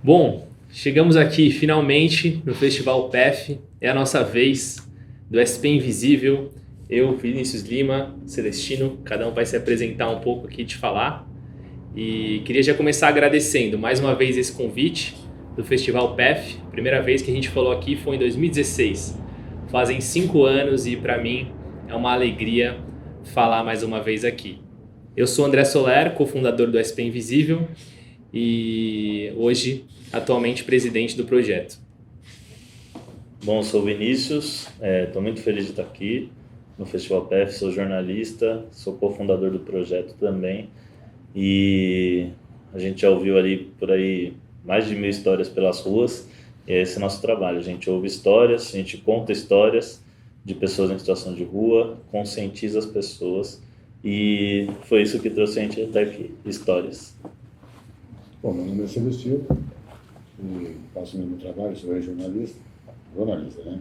Bom, chegamos aqui finalmente no Festival PEF, é a nossa vez do SP Invisível. Eu, Vinícius Lima, Celestino, cada um vai se apresentar um pouco aqui, te falar. E queria já começar agradecendo mais uma vez esse convite do Festival PEF. A primeira vez que a gente falou aqui foi em 2016. Fazem 5 anos e para mim é uma alegria falar mais uma vez aqui. Eu sou André Soler, cofundador do SP Invisível e hoje atualmente presidente do projeto. Bom, sou o Vinícius, estou muito feliz de estar aqui no Festival PEF, sou jornalista, sou cofundador do projeto também e a gente já ouviu ali por aí mais de 1000 histórias pelas ruas e esse é nosso trabalho. A gente ouve histórias, a gente conta histórias de pessoas em situação de rua, conscientiza as pessoas e foi isso que trouxe a gente até aqui, histórias. Bom, meu nome é Celestino e faço o mesmo trabalho, sou jornalista, né?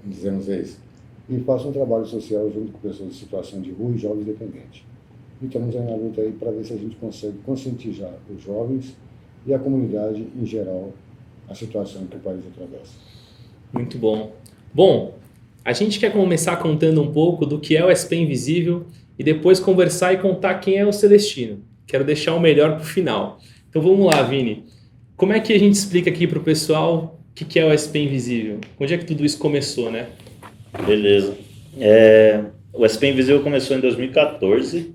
Dizemos isso. E faço um trabalho social junto com pessoas em situação de rua e jovens dependentes. E estamos aí na luta aí para ver se a gente consegue conscientizar os jovens e a comunidade em geral a situação que o país atravessa. Muito bom. Bom, a gente quer começar contando um pouco do que é o SP Invisível e depois conversar e contar quem é o Celestino. Quero deixar o melhor para o final. Então vamos lá, Vini. Como é que a gente explica aqui para o pessoal o que é o SP Invisível? Onde é que tudo isso começou, né? Beleza. O SP Invisível começou em 2014,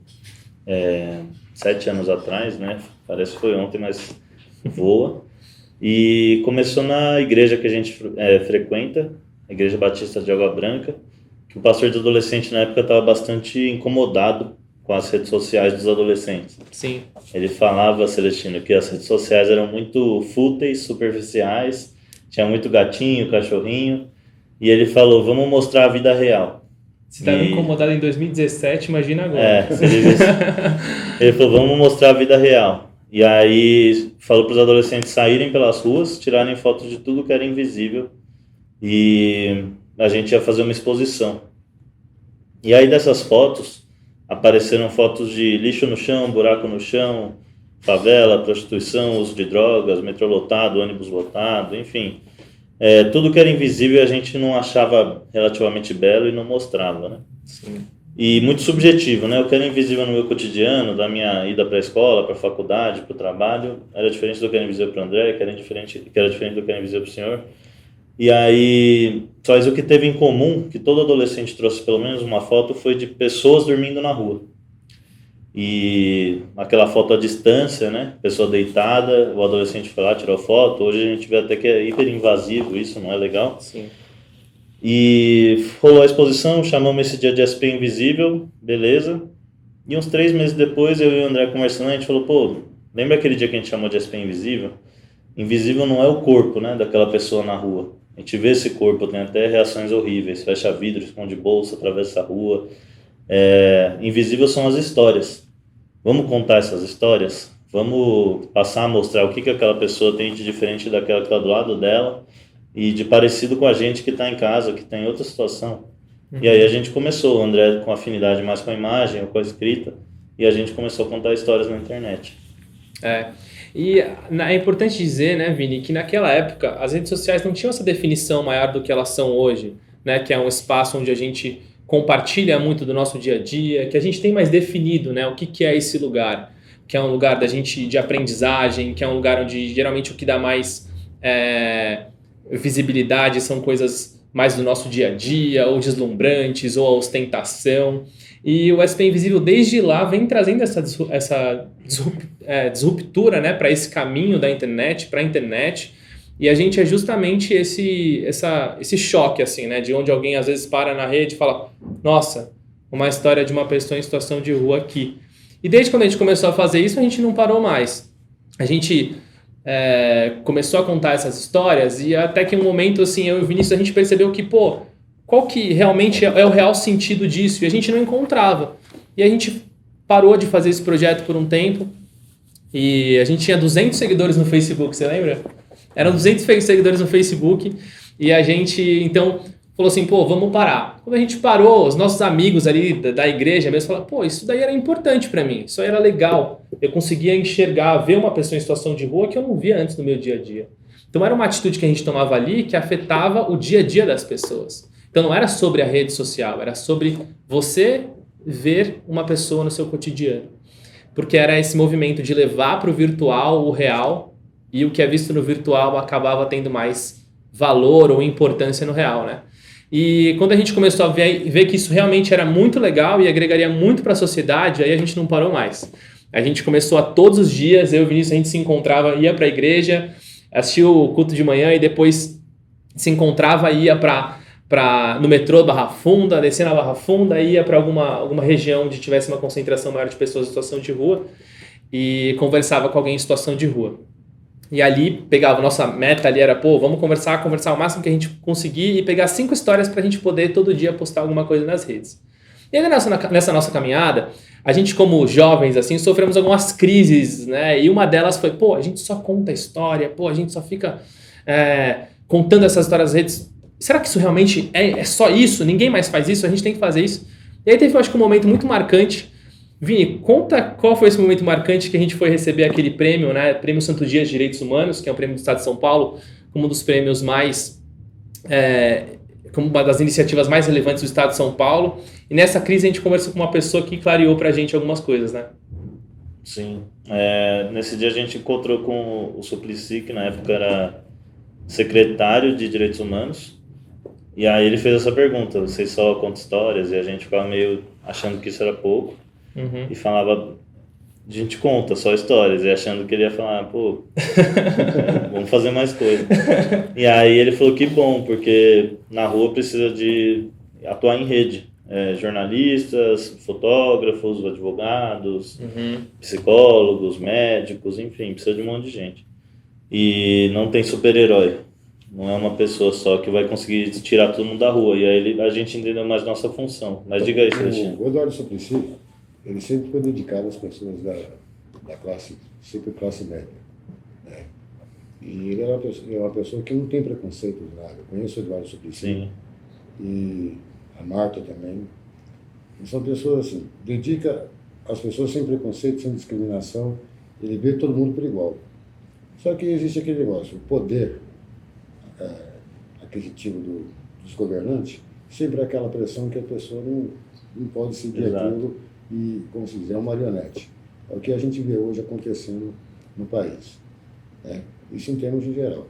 7 anos atrás, né? Parece que foi ontem, mas voa. E começou na igreja que a gente frequenta, a Igreja Batista de Água Branca, que o pastor de adolescente na época estava bastante incomodado com as redes sociais dos adolescentes. Sim. Ele falava, Celestino, que as redes sociais eram muito fúteis, superficiais, tinha muito gatinho, cachorrinho, e ele falou, vamos mostrar a vida real. Se estava incomodado em 2017, imagina agora. Ele falou, vamos mostrar a vida real. E aí falou para os adolescentes saírem pelas ruas, tirarem fotos de tudo que era invisível, e a gente ia fazer uma exposição. E aí dessas fotos, apareceram fotos de lixo no chão, buraco no chão, favela, prostituição, uso de drogas, metrô lotado, ônibus lotado, enfim. Tudo que era invisível a gente não achava relativamente belo e não mostrava, né? Sim. E muito subjetivo, né? O que era invisível no meu cotidiano, da minha ida para a escola, para a faculdade, para o trabalho, era diferente do que era invisível para o André, que era diferente do que era invisível para o senhor. E aí, mas o que teve em comum, que todo adolescente trouxe pelo menos uma foto, foi de pessoas dormindo na rua. E aquela foto à distância, né? Pessoa deitada, o adolescente foi lá, tirou foto. Hoje a gente vê até que é hiper invasivo, isso não é legal. Sim. E rolou a exposição, chamamos esse dia de SP Invisível, beleza. E uns 3 meses depois, eu e o André conversando, a gente falou, pô, lembra aquele dia que a gente chamou de SP Invisível? Invisível não é o corpo, né, daquela pessoa na rua. A gente vê esse corpo, tem até reações horríveis, fecha vidro, esconde bolsa, atravessa a rua. Invisível são as histórias. Vamos contar essas histórias? Vamos passar a mostrar o que aquela pessoa tem de diferente daquela que está do lado dela e de parecido com a gente que está em casa, que está em outra situação. Uhum. E aí a gente começou, o André com afinidade mais com a imagem ou com a escrita, e a gente começou a contar histórias na internet. E é importante dizer, né, Vini, que naquela época as redes sociais não tinham essa definição maior do que elas são hoje, né, que é um espaço onde a gente compartilha muito do nosso dia a dia, que a gente tem mais definido, né, o que é esse lugar, que é um lugar da gente de aprendizagem, que é um lugar onde geralmente o que dá mais visibilidade são coisas mais do nosso dia a dia, ou deslumbrantes, ou a ostentação. E o SP Invisível, desde lá, vem trazendo essa disruptura, né, para esse caminho da internet, para a internet. E a gente é justamente esse choque, assim, né, de onde alguém às vezes para na rede e fala, nossa, uma história de uma pessoa em situação de rua aqui. E desde quando a gente começou a fazer isso, a gente não parou mais. A gente começou a contar essas histórias e até que um momento, assim, eu e o Vinícius, a gente percebeu que, qual que realmente é o real sentido disso? E a gente não encontrava. E a gente parou de fazer esse projeto por um tempo e a gente tinha 200 seguidores no Facebook, você lembra? Eram 200 seguidores no Facebook e a gente, então, falou assim, pô, vamos parar. Quando a gente parou, os nossos amigos ali da igreja mesmo falaram, pô, isso daí era importante para mim, isso aí era legal. Eu conseguia enxergar, ver uma pessoa em situação de rua que eu não via antes no meu dia a dia. Então era uma atitude que a gente tomava ali que afetava o dia a dia das pessoas. Então não era sobre a rede social, era sobre você ver uma pessoa no seu cotidiano. Porque era esse movimento de levar para o virtual o real, e o que é visto no virtual acabava tendo mais valor ou importância no real, né? E quando a gente começou a ver que isso realmente era muito legal e agregaria muito para a sociedade, aí a gente não parou mais. A gente começou a todos os dias, eu e o Vinícius, a gente se encontrava, ia para a igreja, assistia o culto de manhã e depois se encontrava, ia no metrô Barra Funda, descia na Barra Funda, ia para alguma região onde tivesse uma concentração maior de pessoas em situação de rua e conversava com alguém em situação de rua. E ali pegava, nossa meta ali era, pô, vamos conversar o máximo que a gente conseguir e pegar 5 histórias pra gente poder todo dia postar alguma coisa nas redes. E aí nessa nossa caminhada, a gente como jovens, assim, sofremos algumas crises, né? E uma delas foi, pô, a gente só conta história, pô, a gente só fica contando essas histórias nas redes. Será que isso realmente é só isso? Ninguém mais faz isso? A gente tem que fazer isso? E aí teve, eu acho que um momento muito marcante. Vini, conta qual foi esse momento marcante que a gente foi receber aquele prêmio, né? Prêmio Santo Dias de Direitos Humanos, que é um prêmio do Estado de São Paulo, como um dos prêmios mais... como uma das iniciativas mais relevantes do Estado de São Paulo. E nessa crise a gente conversou com uma pessoa que clareou pra gente algumas coisas, né? Sim. Nesse dia a gente encontrou com o Suplicy, que na época era secretário de Direitos Humanos. E aí ele fez essa pergunta, vocês só contam histórias? E a gente ficava meio achando que isso era pouco. Uhum. E falava, a gente conta só histórias, e achando que ele ia falar, pô, vamos fazer mais coisa. E aí ele falou que bom, porque na rua precisa de atuar em rede. Jornalistas, fotógrafos, advogados, psicólogos, médicos, enfim, precisa de um monte de gente. E não tem super-herói. Não é uma pessoa só que vai conseguir tirar todo mundo da rua. E aí a gente entendeu mais nossa função. Mas diga aí, Celestino. O Eduardo Suplicy, ele sempre foi dedicado às pessoas da classe, sempre classe média. Né? E ele é uma pessoa que não tem preconceito de nada. Eu conheço o Eduardo Suplicy. Sim. E a Marta também. E são pessoas assim, dedica as pessoas sem preconceito, sem discriminação. Ele vê todo mundo por igual. Só que existe aquele negócio, o poder aquisitivo dos governantes, sempre é aquela pressão que a pessoa não pode seguir. Exato. Aquilo e, como se diz, é uma marionete. É o que a gente vê hoje acontecendo no país. Né? Isso em termos de geral.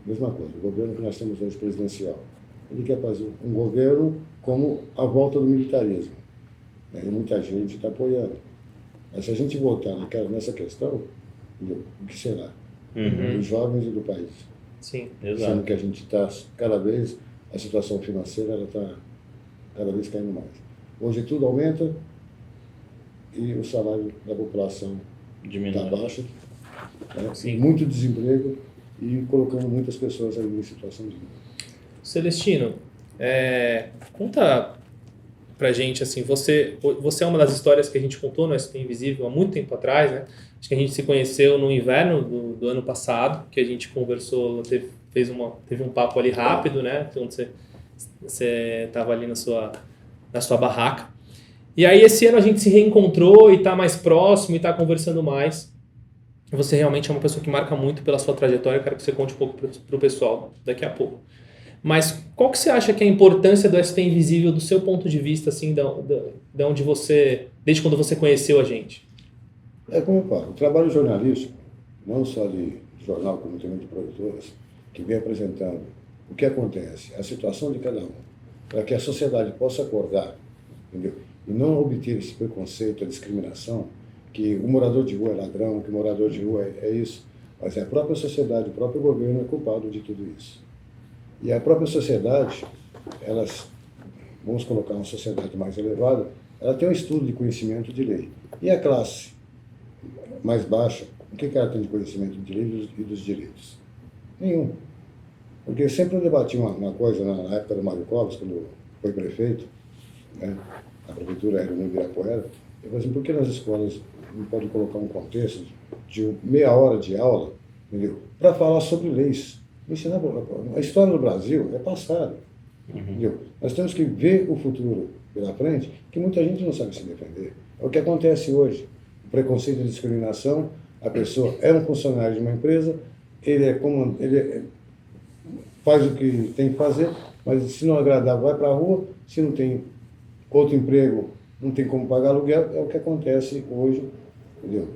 Mesma coisa, o governo que nós temos hoje presidencial, ele quer fazer um governo como a volta do militarismo. Né? E muita gente está apoiando. Mas se a gente voltar nessa questão, o que será? Dos jovens e do país. Sim, exato. Sendo que a gente está, cada vez, a situação financeira está cada vez caindo mais. Hoje tudo aumenta e o salário da população está baixo, né? Muito desemprego e colocando muitas pessoas aí em situação de... Celestino, conta pra gente, assim, você é uma das histórias que a gente contou no SP Invisível há muito tempo atrás, né? Acho que a gente se conheceu no inverno do ano passado, que a gente conversou, teve um papo ali rápido, né? Onde você estava ali na sua barraca. E aí esse ano a gente se reencontrou e está mais próximo e está conversando mais. Você realmente é uma pessoa que marca muito pela sua trajetória. Eu quero que você conte um pouco para o pessoal daqui a pouco. Mas qual que você acha que é a importância do SP Invisível do seu ponto de vista, assim, de onde você, desde quando você conheceu a gente? Como eu falo, o trabalho jornalístico, não só de jornal, como também de produtoras, que vem apresentando o que acontece, a situação de cada um, para que a sociedade possa acordar, entendeu? E não obter esse preconceito, a discriminação, que o morador de rua é ladrão, que o morador de rua é isso, mas a própria sociedade, o próprio governo é culpado de tudo isso. E a própria sociedade, vamos colocar uma sociedade mais elevada, ela tem um estudo de conhecimento de lei. E a classe mais baixa, o que ela tem de conhecimento de lei e dos direitos? Nenhum. Porque sempre eu debati uma coisa na época do Mário Covas, quando foi prefeito, né, a prefeitura era no Ibirapuera, eu falei assim, por que nas escolas não pode colocar um contexto de meia hora de aula, entendeu? Para falar sobre leis. Ensinar a história do Brasil é passada. Entendeu? Nós temos que ver o futuro pela frente, que muita gente não sabe se defender. É o que acontece hoje. O preconceito e discriminação, a pessoa é um funcionário de uma empresa, faz o que tem que fazer, mas se não agradar, vai para a rua, se não tem outro emprego, não tem como pagar aluguel, é o que acontece hoje, entendeu?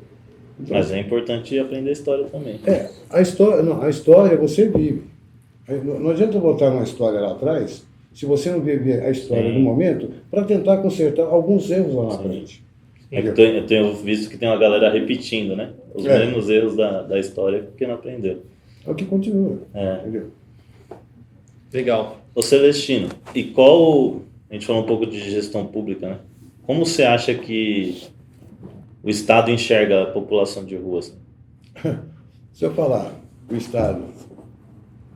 Então, Mas é importante aprender história também. a história você vive. Não adianta botar uma história lá atrás, se você não viver a história do momento, para tentar consertar alguns erros lá na frente. Eu tenho visto que tem uma galera repetindo, né? Os mesmos erros da história porque não aprendeu. É o que continua. Entendeu? Legal. Ô Celestino, a gente falou um pouco de gestão pública, né? Como você acha que o Estado enxerga a população de ruas? Se eu falar o Estado,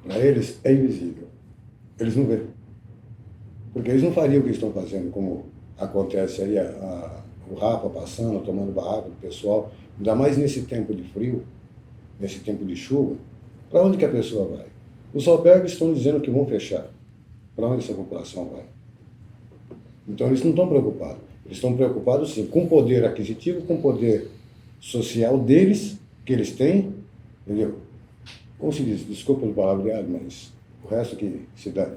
para eles é invisível. Eles não veem. Porque eles não fariam o que estão fazendo, como acontece aí o Rafa passando, tomando barraco do pessoal, ainda mais nesse tempo de frio, nesse tempo de chuva. Para onde que a pessoa vai? Os albergues estão dizendo que vão fechar. Para onde essa população vai? Então eles não estão preocupados. Eles estão preocupados, sim, com o poder aquisitivo, com o poder social deles, que eles têm, entendeu? Como se diz, desculpa o palavreado, mas o resto que se dá.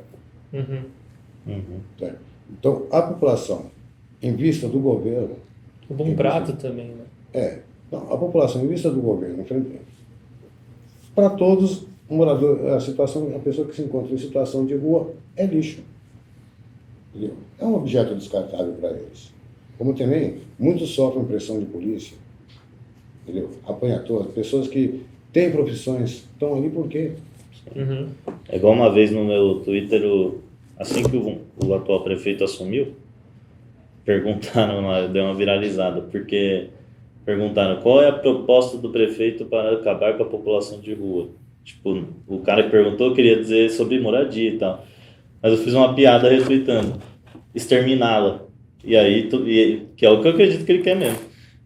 Tá? Então, a população, em vista do governo... O bom prato também, né? A população, em vista do governo, para todos, o morador, a pessoa que se encontra em situação de rua é lixo. Entendeu? É um objeto descartável para eles. Como também, muitos sofrem pressão de polícia, entendeu? Apanhadores, pessoas que têm profissões, estão ali por quê? É igual uma vez no meu Twitter, assim que o atual prefeito assumiu, perguntaram, deu uma viralizada, porque perguntaram qual é a proposta do prefeito para acabar com a população de rua. Tipo, o cara que perguntou queria dizer sobre moradia e tal, mas eu fiz uma piada retweetando, exterminá-la. E aí, que é o que eu acredito que ele quer mesmo.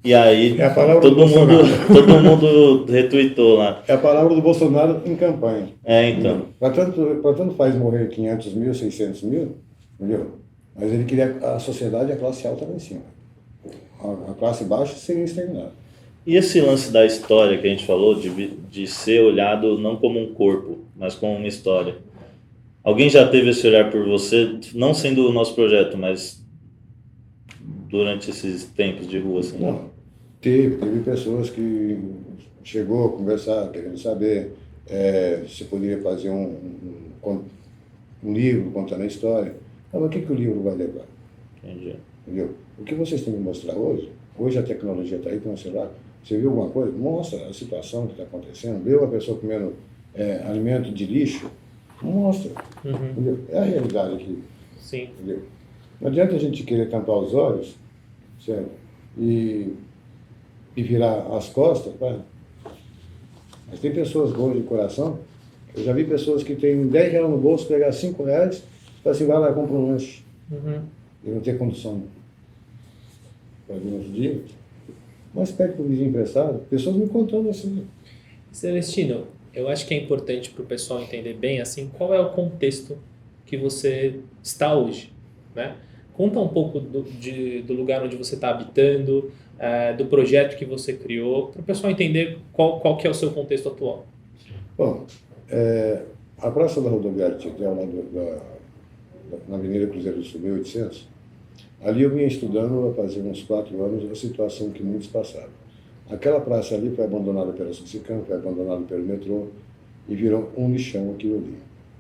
E aí, todo mundo retweetou lá. É a palavra do Bolsonaro em campanha. Então. Para tanto faz morrer 500 mil, 600 mil, entendeu? Mas ele queria a sociedade e a classe alta lá em cima. A classe baixa seria exterminada. E esse lance da história que a gente falou, de ser olhado não como um corpo, mas como uma história. Alguém já teve esse olhar por você, não sendo o nosso projeto, mas durante esses tempos de rua? Assim? Não, teve pessoas que chegou a conversar, querendo saber se poderia fazer um livro contando a história. Mas o que o livro vai levar? Entendi. Entendeu? O que vocês têm que mostrar hoje a tecnologia está aí com o celular. Você viu alguma coisa? Mostra a situação que está acontecendo. Viu uma pessoa comendo alimento de lixo? Mostra. Entendeu? É a realidade aqui. Sim. Entendeu? Não adianta a gente querer tampar os olhos, certo? E virar as costas. Mas tem pessoas boas de coração. Eu já vi pessoas que têm 10 reais no bolso, pegar 5 reais e falar assim, vai lá e compra um lanche. E não ter condição para vir no outro dia. Mas pede para o vizinho emprestado. Pessoas me contando assim. Celestino, eu acho que é importante para o pessoal entender bem assim, qual é o contexto que você está hoje, né? Conta um pouco do lugar onde você está habitando, do projeto que você criou, para o pessoal entender qual que é o seu contexto atual. Bom, a Praça da Rodoviária Tietel, lá na Avenida Cruzeiro do Sul, 1800, ali eu vinha estudando há fazer uns 4 anos a situação que muitos passaram. Aquela praça ali foi abandonada pela Sucicam, foi abandonada pelo metrô e virou um lixão aquilo ali.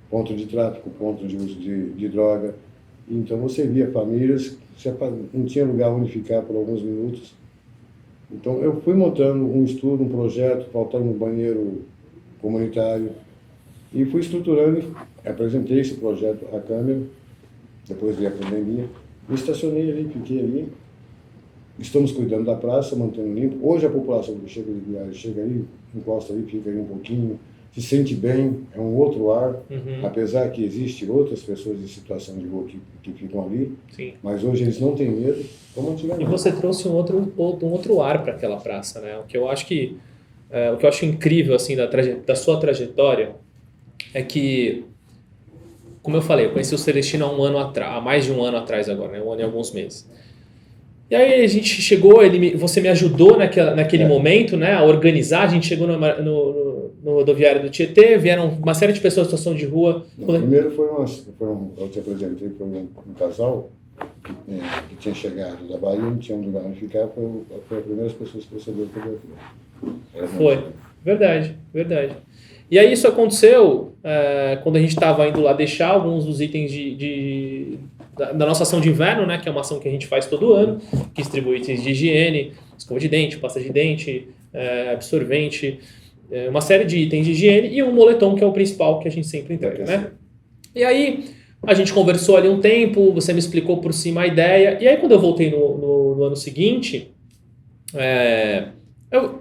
Ponto de tráfico, ponto de uso de droga. Então você via famílias que não tinha lugar onde ficar por alguns minutos. Então eu fui montando um estudo, um projeto, faltando um banheiro comunitário, e fui estruturando, apresentei esse projeto à Câmara, depois veio a pandemia, me estacionei ali, fiquei ali. Estamos cuidando da praça, mantendo limpo. Hoje a população que chega ali, encosta ali, fica ali um pouquinho, se sente bem, é um outro ar, apesar que existem outras pessoas em situação de rua que ficam ali, Sim. Mas hoje eles não têm medo, como antigamente. E você trouxe um outro ar para aquela praça, né? O que eu acho incrível assim da sua trajetória é que como eu falei, eu conheci o Celestino há um ano atrás, há mais de um ano atrás agora, né? Um ano e alguns meses. E aí a gente chegou, você me ajudou naquele momento, né, a organizar, a gente chegou no rodoviário do Tietê, vieram uma série de pessoas em situação de rua. Primeiro eu te apresentei, foi um casal que tinha chegado da Bahia, não tinha um lugar onde ficar, foi as primeiras pessoas que recebeu o telefone. Foi, verdade. E aí isso aconteceu quando a gente estava indo lá deixar alguns dos itens da nossa ação de inverno, né, que é uma ação que a gente faz todo ano, que distribui itens de higiene, escova de dente, pasta de dente, absorvente, uma série de itens de higiene e um moletom, que é o principal que a gente sempre entrega, né? E aí a gente conversou ali um tempo, você me explicou por cima a ideia, e aí quando eu voltei no ano seguinte,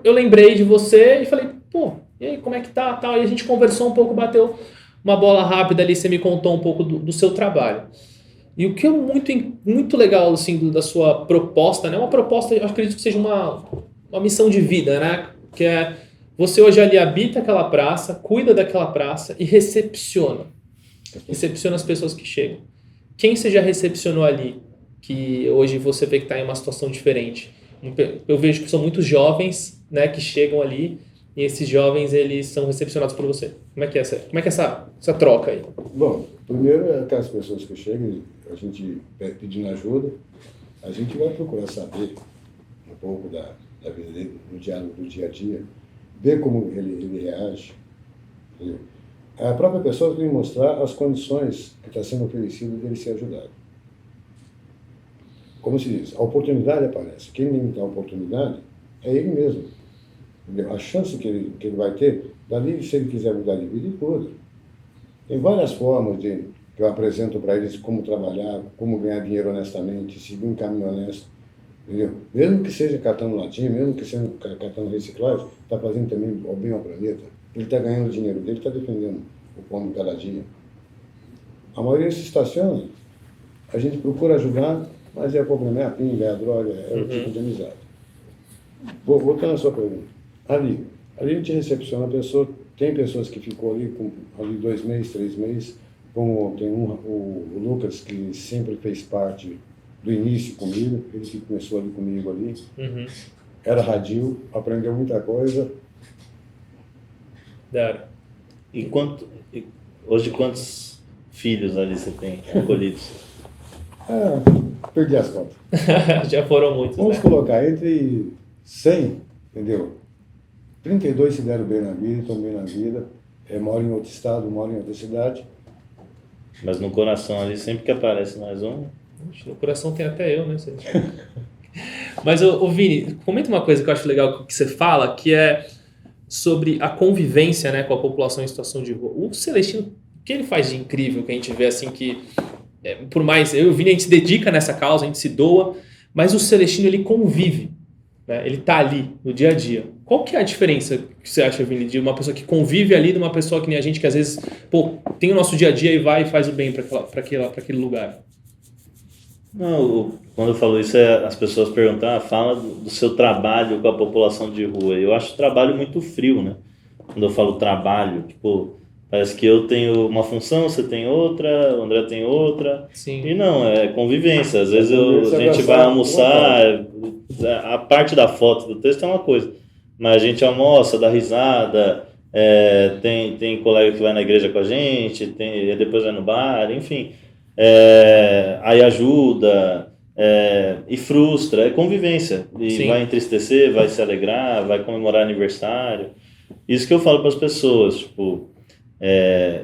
eu lembrei de você e falei, pô, e aí como é que tá? E a gente conversou um pouco, bateu uma bola rápida ali, você me contou um pouco do seu trabalho. E o que é muito legal assim, da sua proposta, né? Uma proposta, eu acredito que seja uma missão de vida, né? Que é você hoje ali habita aquela praça, cuida daquela praça e recepciona as pessoas que chegam. Quem você já recepcionou ali, que hoje você vê que está em uma situação diferente? Eu vejo que são muitos jovens, né, que chegam ali e esses jovens eles são recepcionados por você. Como é que é essa troca aí? Bom, primeiro é aquelas pessoas que chegam, a gente pedindo ajuda, a gente vai procurar saber um pouco da vida dele, no diálogo do dia a dia, ver como ele reage. Entendeu? A própria pessoa tem que mostrar as condições que está sendo oferecido dele ser ajudado. Como se diz, a oportunidade aparece. Quem tem que dar a oportunidade é ele mesmo. Entendeu? A chance que ele vai ter, dali, se ele quiser mudar de vida, e tudo. Tem várias formas que eu apresento para eles como trabalhar, como ganhar dinheiro honestamente, seguir um caminho honesto. Entendeu? Mesmo que seja catando latinha, mesmo que seja catando reciclagem, está fazendo também o bem ao planeta. Ele está ganhando o dinheiro dele, está defendendo o pão de cada dia. A maioria se estaciona, a gente procura ajudar, mas o problema é a pinga, é a droga, é o tipo de amizade. Voltando à sua pergunta. Ali a gente recepciona a pessoa, tem pessoas que ficou ali 2 meses, 3 meses, como tem o Lucas, que sempre fez parte do início comigo, ele que começou ali comigo ali, era radio, aprendeu muita coisa. E hoje quantos filhos ali você tem acolhidos? Perdi as contas. Já foram muitos, Vamos colocar entre 100, entendeu? 32 se deram bem na vida, estão bem na vida, moram em outro estado, moram em outra cidade. Mas no coração ali, sempre que aparece mais um... No coração tem até eu, né? Mas, Vini, comenta uma coisa que eu acho legal que você fala, que é sobre a convivência, né, com a população em situação de rua. O Celestino, o que ele faz de incrível, que a gente vê assim que, por mais, eu e o Vini, a gente se dedica nessa causa, a gente se doa, mas o Celestino, ele convive, né? Ele tá ali, no dia a dia. Qual que é a diferença que você acha, Vini, de uma pessoa que convive ali de uma pessoa que nem a gente, que às vezes, tem o nosso dia a dia e vai e faz o bem para aquele lugar? Não, quando eu falo isso, as pessoas perguntam, fala do seu trabalho com a população de rua. Eu acho o trabalho muito frio, né? Quando eu falo trabalho, parece que eu tenho uma função, você tem outra, o André tem outra. Sim. E não, é convivência. Às vezes a gente vai almoçar, a parte da foto do texto é uma coisa, mas a gente almoça, dá risada, tem colega que vai na igreja com a gente, depois vai no bar, enfim. Aí ajuda e frustra, é convivência. E Sim. Vai entristecer, vai se alegrar, vai comemorar aniversário. Isso que eu falo para as pessoas,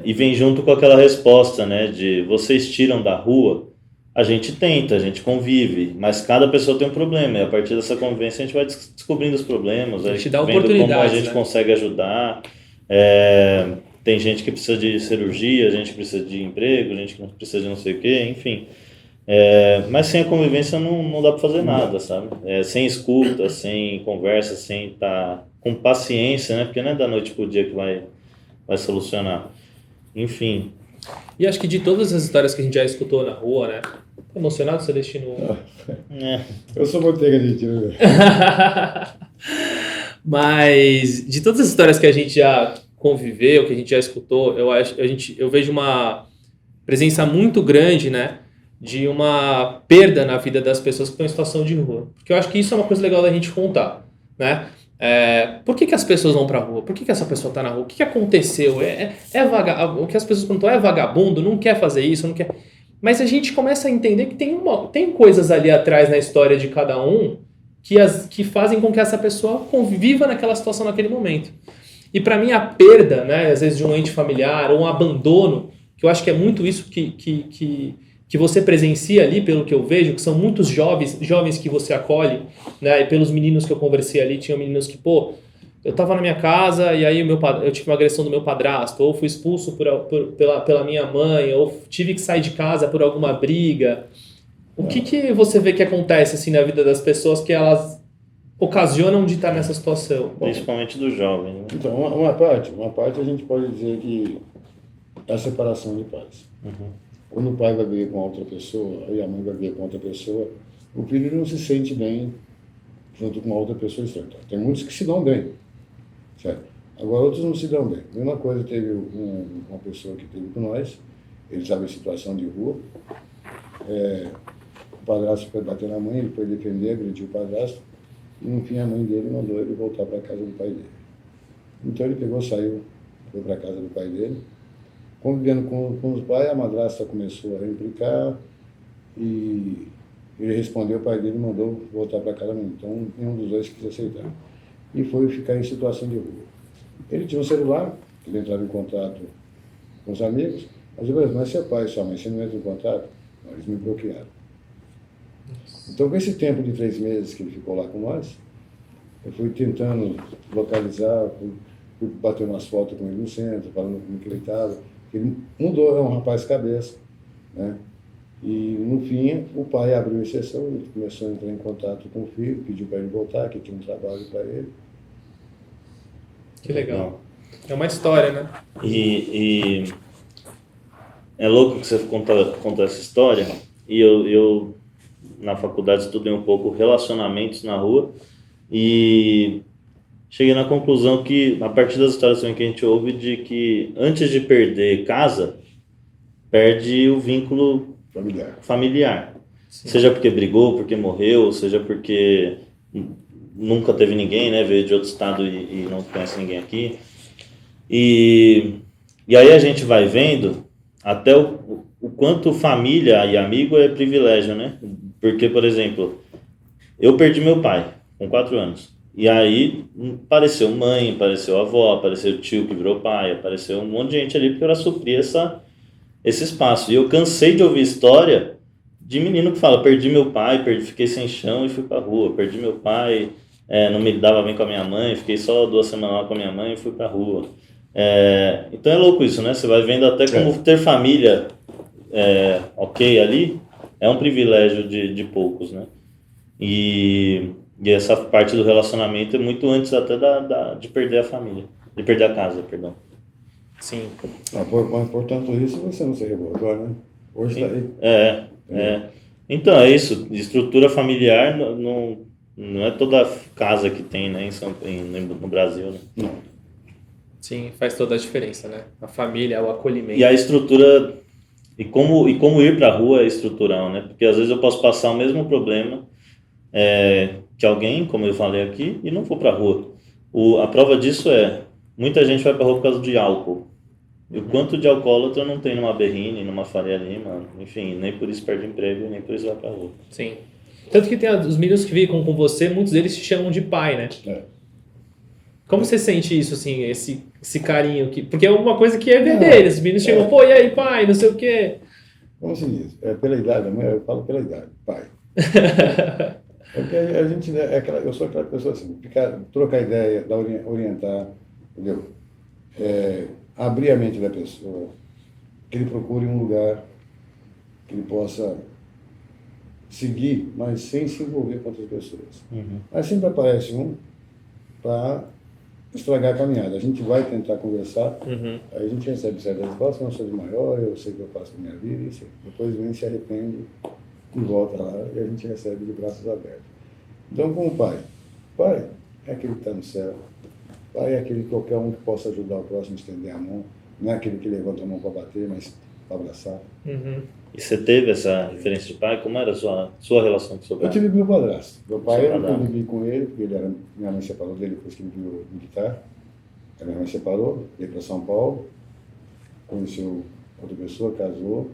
e vem junto com aquela resposta, né, de vocês tiram da rua, a gente tenta, a gente convive, mas cada pessoa tem um problema, e a partir dessa convivência a gente vai descobrindo os problemas, a gente dá vendo como a gente, né? consegue ajudar. Tem gente que precisa de cirurgia, gente que precisa de emprego, gente que precisa de não sei o quê, enfim. Mas sem a convivência não dá para fazer nada, sabe? Sem escuta, sem conversa, sem estar com paciência, né? Porque não é da noite pro dia que vai solucionar. Enfim. E acho que de todas as histórias que a gente já escutou na rua, né? Tá emocionado, Celestino? Eu sou manteiga de tiro. Mas de todas as histórias que a gente já conviveu, que a gente já escutou, eu vejo presença muito grande, né, de uma perda na vida das pessoas que estão em situação de rua. Porque eu acho que isso é uma coisa legal da gente contar, né? Por que as pessoas vão pra rua? Por que essa pessoa tá na rua? O que aconteceu? O que as pessoas perguntam é vagabundo, não quer fazer isso, não quer... Mas a gente começa a entender que tem coisas ali atrás na história de cada um que fazem com que essa pessoa conviva naquela situação naquele momento. E para mim a perda, né, às vezes de um ente familiar ou um abandono, que eu acho que é muito isso que você presencia ali, pelo que eu vejo, que são muitos jovens que você acolhe, né, e pelos meninos que eu conversei ali, tinham meninos que, eu tava na minha casa e aí eu tive uma agressão do meu padrasto, ou fui expulso pela minha mãe, ou tive que sair de casa por alguma briga. O que você vê que acontece assim na vida das pessoas que elas ocasionam de estar nessa situação? Principalmente do jovem, né? Então, uma parte a gente pode dizer que é a separação de pais. Quando o pai vai viver com outra pessoa e a mãe vai viver com outra pessoa, o filho não se sente bem junto com a outra pessoa estranha. Tem muitos que se dão bem, certo? Agora outros não se dão bem. A mesma coisa, teve uma pessoa que teve com nós, ele estava em situação de rua, o padrasto foi bater na mãe, ele foi defender, agrediu o padrasto, e no fim a mãe dele mandou ele voltar para a casa do pai dele. Então ele pegou, saiu, foi para a casa do pai dele, convivendo com os pais, a madrasta começou a replicar e ele respondeu, o pai dele mandou voltar para casa mesmo. Então nenhum dos dois quis aceitar. E foi ficar em situação de rua. Ele tinha um celular, ele entrava em contato com os amigos, mas eu falei, mas seu pai e sua mãe, você não entra em contato? Não, eles me bloquearam. Então, com esse tempo de 3 meses que ele ficou lá com nós, eu fui tentando localizar, fui bater umas fotos com ele no centro, falando como que ele estava. Ele mudou, é um rapaz cabeça, né? E, no fim, o pai abriu exceção, ele começou a entrar em contato com o filho, pediu para ele voltar, que tinha um trabalho para ele. Que legal. É uma história, né? E é louco que você conta essa história, e eu na faculdade estudei um pouco relacionamentos na rua, e cheguei na conclusão que, a partir das histórias que a gente ouve, de que antes de perder casa, perde o vínculo familiar. Seja porque brigou, porque morreu, seja porque nunca teve ninguém, né? Veio de outro estado e não conhece ninguém aqui. E aí a gente vai vendo até o quanto família e amigo é privilégio, né? Porque, por exemplo, eu perdi meu pai com 4 anos. E aí apareceu mãe, apareceu avó, apareceu tio que virou pai, apareceu um monte de gente ali para suprir esse espaço. E eu cansei de ouvir história de menino que fala, perdi meu pai, fiquei sem chão e fui pra rua. Perdi meu pai, não me dava bem com a minha mãe, fiquei só 2 semanas lá com a minha mãe e fui pra rua. Então é louco isso, né? Você vai vendo até como ter família ok ali é um privilégio de poucos, né? E essa parte do relacionamento é muito antes até de perder a família, de perder a casa, perdão. Sim. Mas, portanto, isso você não se revoltou, né? Hoje está aí. Então, é isso. Estrutura familiar não é toda casa que tem, né, no Brasil, né? Não. Sim, faz toda a diferença, né? A família, o acolhimento. E a estrutura... E como ir para a rua é estrutural, né? Porque às vezes eu posso passar o mesmo problema que alguém, como eu falei aqui, e não vou para a rua. A prova disso muita gente vai para a rua por causa de álcool. E o quanto de alcoólatra não tem numa Berrine, numa Faria Lima, enfim, nem por isso perde emprego, nem por isso vai pra rua. Sim. Tanto que tem os meninos que ficam com você, muitos deles te chamam de pai, né? Como você sente isso, assim, esse carinho? Porque é uma coisa que é ver deles. Os meninos chegam, e aí, pai, não sei o quê. Como se diz? Pela idade, eu falo pela idade, pai. Porque a gente, eu sou aquela pessoa assim, trocar ideia, orientar, entendeu? Abrir a mente da pessoa, que ele procure um lugar que ele possa seguir, mas sem se envolver com outras pessoas. Mas sempre aparece um para estragar a caminhada. A gente vai tentar conversar, aí a gente recebe certas respostas, não sou de maior, eu sei o que eu faço com a minha vida, e depois vem, se arrepende e volta lá, e a gente recebe de braços abertos. Então, como pai é aquele que está no céu, pai é aquele que qualquer um que possa ajudar o próximo a estender a mão, não é aquele que levanta a mão para bater, mas para abraçar. Uhum. E você teve essa referência de pai? Como era a sua relação com o seu pai? Eu tive com meu padrasto. Meu pai, Seu eu padrasto. convivi com ele, porque minha mãe separou dele depois que ele virou militar. A minha mãe separou, veio para São Paulo, conheceu outra pessoa, casou.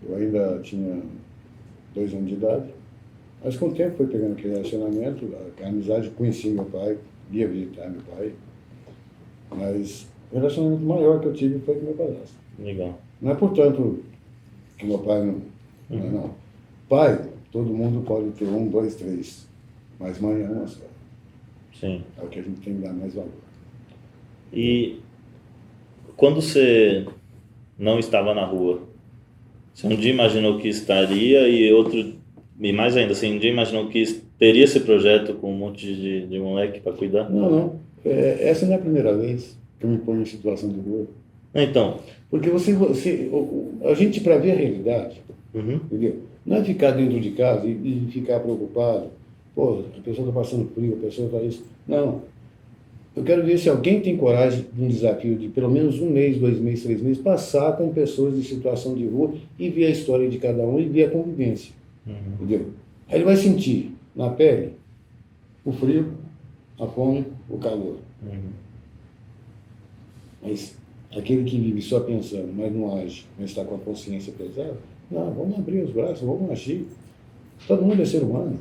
Eu ainda tinha 2 anos de idade. Mas com o tempo foi pegando aquele relacionamento, a amizade, conheci meu pai, ia visitar meu pai. Mas o relacionamento maior que eu tive foi com meu padrasto. Legal. Não é, portanto, que meu pai não. Pai, todo mundo pode ter 1, 2, 3, mas mãe é uma só. Sim. É o que a gente tem que dar mais valor. E quando você não estava na rua, você um dia imaginou que estaria e mais ainda, assim, um dia imaginou que teria esse projeto com um monte de moleque para cuidar? Não. Essa não é a primeira vez que eu me ponho em situação de rua. Então, Porque a gente, para ver a realidade, entendeu? Não é ficar dentro de casa e ficar preocupado. Pô, a pessoa está passando frio, a pessoa está isso. Não. Eu quero ver se alguém tem coragem de um desafio de pelo menos 1 mês, 2 meses, 3 meses, passar com pessoas em situação de rua e ver a história de cada um e ver a convivência. Entendeu? Aí ele vai sentir na pele o frio, a fome, o calor. Mas aquele que vive só pensando, mas não age, mas está com a consciência pesada, não, vamos abrir os braços, vamos agir. Todo mundo é ser humano.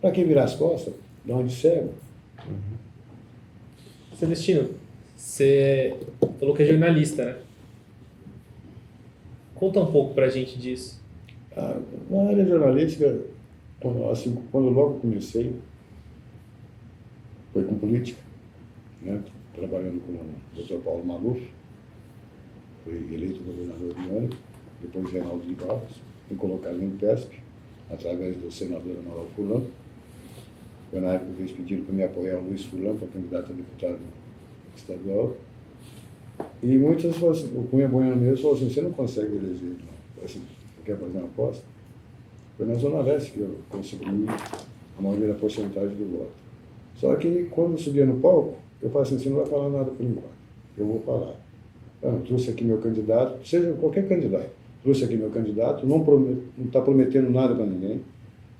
Para que virar as costas? Dá onde cego. Celestino, você falou que é jornalista, né? Conta um pouco pra gente disso. Na área jornalística, quando logo comecei, foi com política, né? Trabalhando com o Dr. Paulo Maluf, foi eleito governador de ano, depois Reinaldo de Barros, fui colocado no PESP, através do senador Amaral Furlan. Foi na época que eles pediram para me apoiar o Luiz Furlan para candidato a deputado estadual. E muitas falaram assim, o Cunha Bueno mesmo falou assim, você não consegue eleger, não. Assim, quer fazer uma aposta? Foi na Zona Leste que eu consegui a maioria da porcentagem do voto. Só que quando eu subia no palco, eu falei assim, você não vai falar nada por enquanto, eu vou falar. Eu trouxe aqui meu candidato, seja qualquer candidato, trouxe aqui meu candidato, não está prometendo nada para ninguém.